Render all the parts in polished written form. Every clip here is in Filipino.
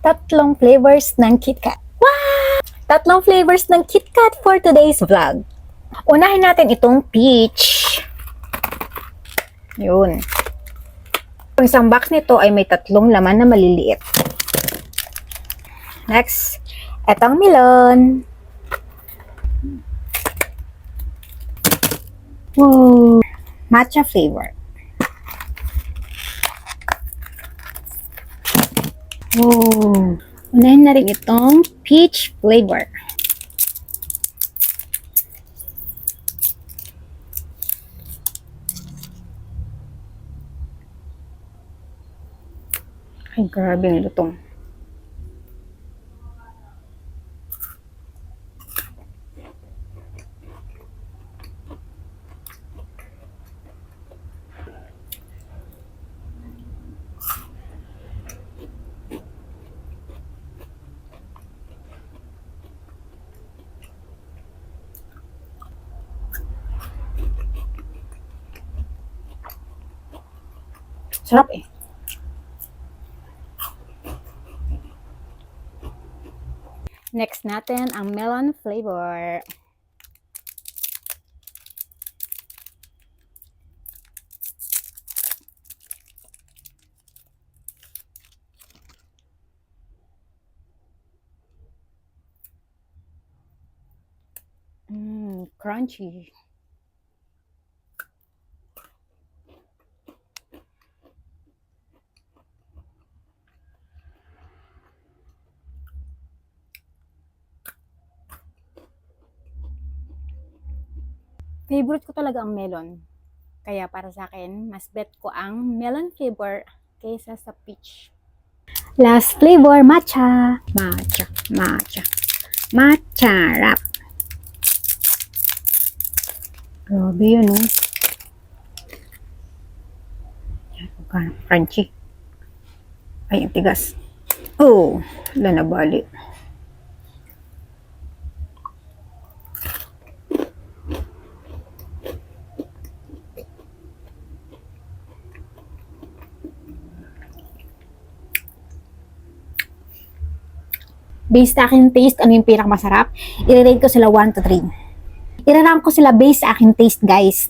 Tatlong flavors ng KitKat. Wow! Tatlong flavors ng KitKat for today's vlog. Unahin natin itong peach. Yun. Ang isang box nito ay may tatlong laman na maliliit. Next, etong melon. Wow! Matcha flavor. Wow! Unahin na rin itong peach flavor. Ay, grabe ang lutong. Sarap eh. Next natin ang melon flavor. Crunchy. Favorite ko talaga ang melon. Kaya para sa akin, mas bet ko ang melon flavor kaysa sa peach. Last flavor, matcha. Matcha, matcha. Matcha wrap. Grabe yun, oh. Crunchy. Ay, ang tigas. Oh, wala na bali. Based sa akin taste, ano yung pinakamasarap? I-rate ko sila 1 to 3. I-rank ko sila based sa akin taste, guys.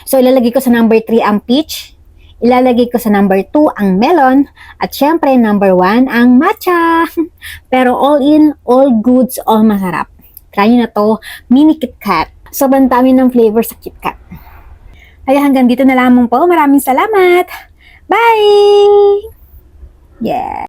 So, ilalagay ko sa number 3 ang peach. Ilalagay ko sa number 2 ang melon. At syempre, number 1 ang matcha. Pero all in, all goods, all masarap. Try nyo na to, mini KitKat. Sobrang dami ng flavor sa KitKat. Kaya hanggang dito na lamang po. Maraming salamat. Bye! Yeah!